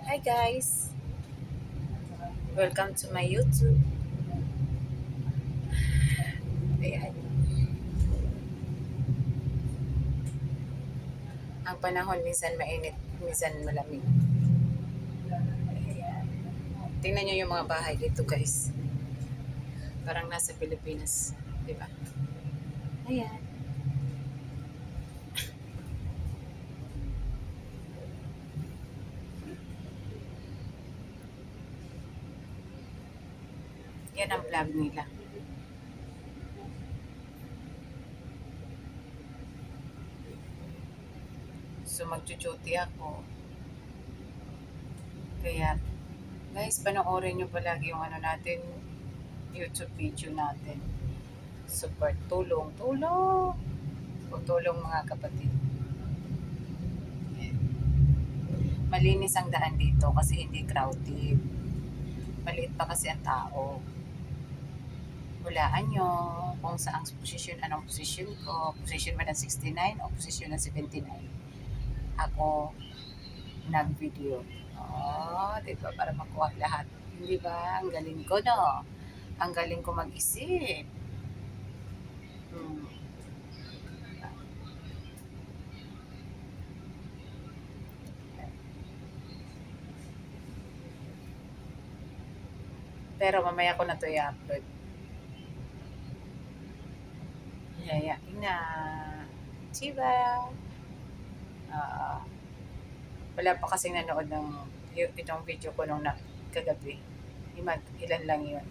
Hi guys! Welcome to my YouTube. Ayan. Ang panahon minsan mainit, minsan malamig. Ayan. Tingnan nyo yung mga bahay dito guys. Parang nasa Pilipinas. Diba? Ayan. Yan ang vlog nila. So magchuchuti ako. Kaya guys, panoorin nyo palagi yung natin, YouTube video natin. Support, tulong, tulong! O tulong mga kapatid. Ayan. Malinis ang daan dito kasi hindi crowded. Maliit pa kasi ang tao. Hulaan nyo kung saang posisyon, anong posisyon ko. Posisyon ba ng 69 o posisyon ng 79? Ako nag-video. Oh, diba? Para makuha lahat. Hindi ba? Ang galing ko, no? Ang galing ko mag-isip. Hmm. Pero mamaya ko na to i-upload. Yayain na. Chiba! Uh, wala pa kasing nanood ng itong video ko nung kagabi. Ilan lang yun.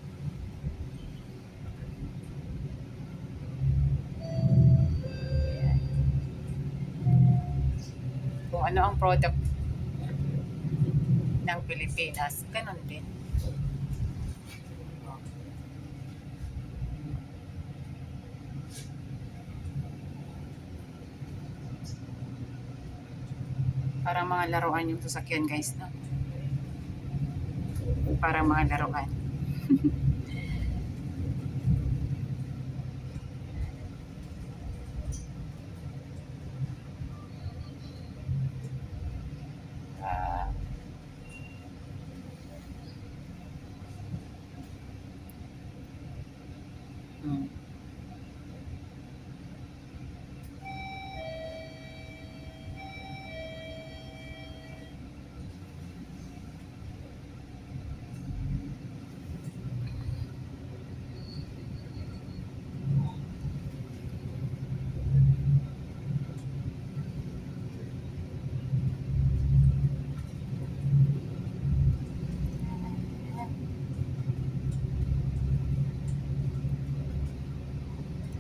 Ayan. Kung ano ang product ng Pilipinas, ganun din. Parang mga laruan yung sasakyan guys, no? Parang mga laruan. uh, hmm.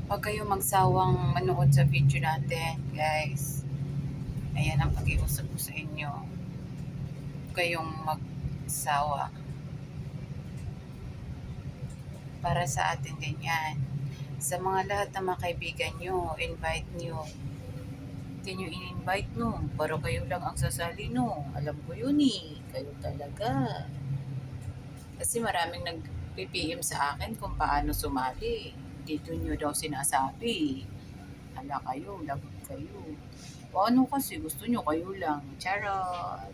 Huwag kayong magsawang manood sa video natin, guys. Ayan ang pag-iusap ko sa inyo. Huwag kayong magsawa. Para sa atin din yan. Sa mga lahat ng mga kaibigan nyo, invite nyo. Hindi nyo in-invite no. Para kayo lang ang sasali no. Alam ko yun eh. Kayo talaga. Kasi maraming nag-PPM sa akin kung paano sumali. Dito nyo daw sinasabi. Hala kayo, lagot kayo. Paano kasi gusto nyo kayo lang. Charot.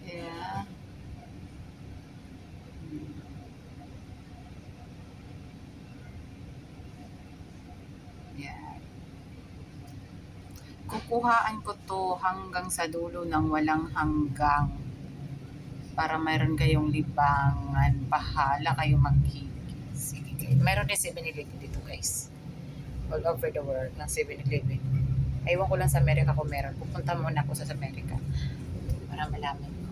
Yeah. Yeah. Kukuhaan ko to hanggang sa dulo ng walang hanggang. Para mayroon kayong libangan. Bahala kayo mag-higit. Sige guys. Mayroon din 7-Eleven dito guys. All over the world ng 7-Eleven. Aywan ko lang sa Amerika kung meron. Pupunta muna ako sa Amerika para malaman ko.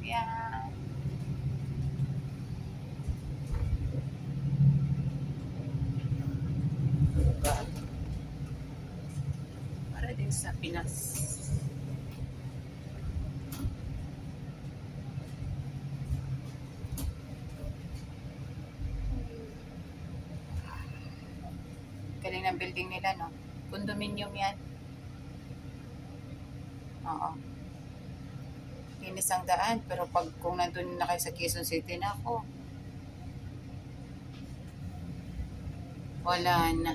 Yan. Para din sa Pinas. Galing ng building nila, no? Condominium yan. Oo. Linis ang daan, pero pag kung nandun na kayo sa Quezon City na ako, wala na.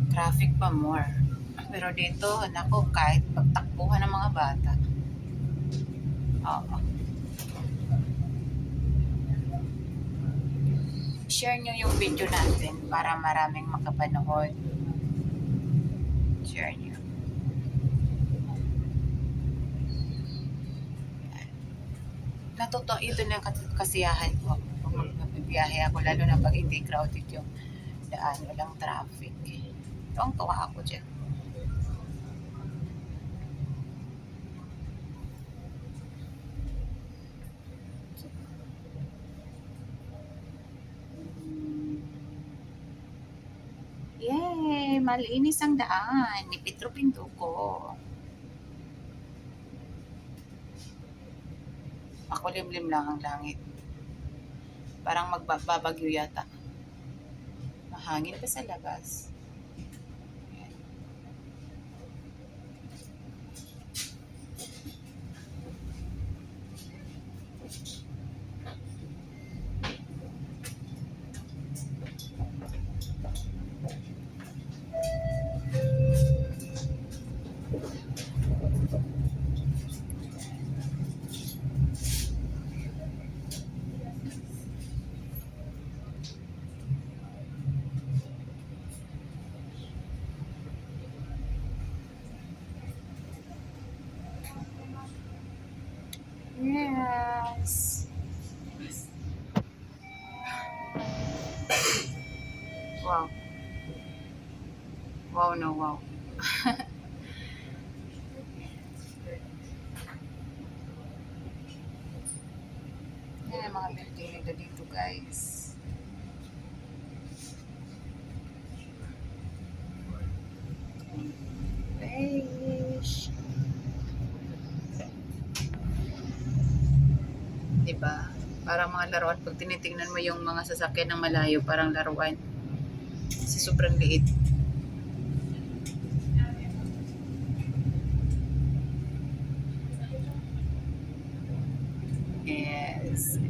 Traffic pa more. Pero dito, nako, kahit pagtakbuhan ng mga bata. Oo. Share nyo yung video natin para maraming makapanood. Share nyo. Ito na kasiyahan ko. Pag magbibiyahe ako, lalo na pag hindi crowded yung daan, walang traffic. Tuwang-tuwa ako dyan. Yay! Malinis ang daan ni Petro Pintuco. Makulimlim lang ang langit. Parang magbabagyo yata. Mahangin pa sa labas. Yes. Wow. Wow, no, wow. Yan ang mga building nila dito, guys. Beige. Diba? Parang mga laruan. Pag tinitingnan mo yung mga sasakyan ng malayo, parang laruan. Kasi sobrang liit. Yes.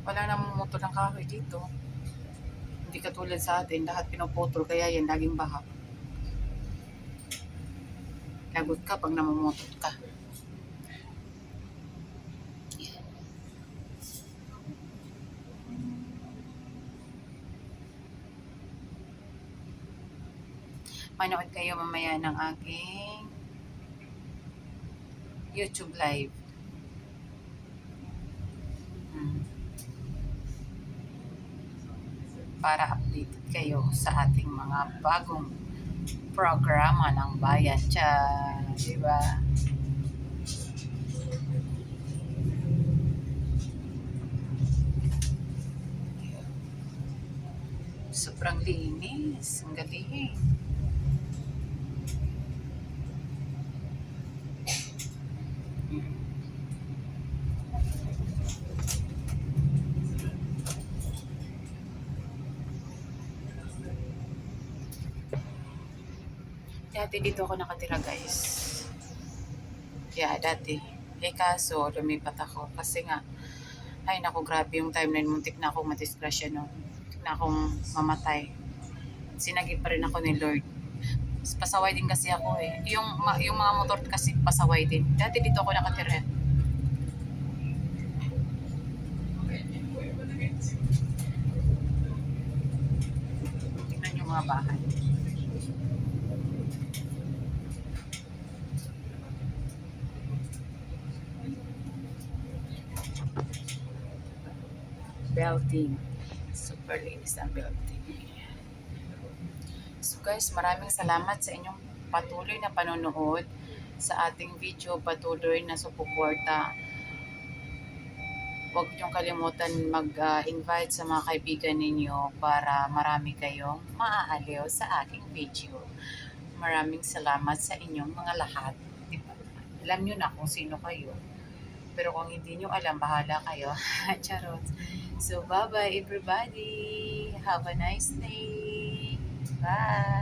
Wala namang motor ng kahoy dito. Hindi katulad sa atin, lahat pinuputol, kaya yan, laging baha. Lagot ka pag namamotot ka. Manood kayo mamaya ng aking YouTube live. Para updated kayo sa ating mga bagong programa ng bayan. Diba? Sobrang linis. Ang galing. Dati dito ako nakatira, guys. Dati. Kaso, lumipat ako. Kasi nga, ay naku, grabe yung timeline. Muntik na akong madisgrasya no. Muntik na akong mamatay. Sinagip pa rin ako ni Lord. Pasaway din kasi ako eh. Yung mga motor kasi pasaway din. Dati dito ako nakatira. Tingnan yung mga bahay. Building. Super linis ang building. So guys, maraming salamat sa inyong patuloy na panonood sa ating video, patuloy na suporta. Huwag niyong kalimutan mag-invite sa mga kaibigan ninyo para marami kayong maaaliw sa aking video. Maraming salamat sa inyong mga lahat. Diba? Alam niyo na kung sino kayo. Pero kung hindi nyo alam, bahala kayo. Charot. So, bye-bye everybody. Have a nice day. Bye.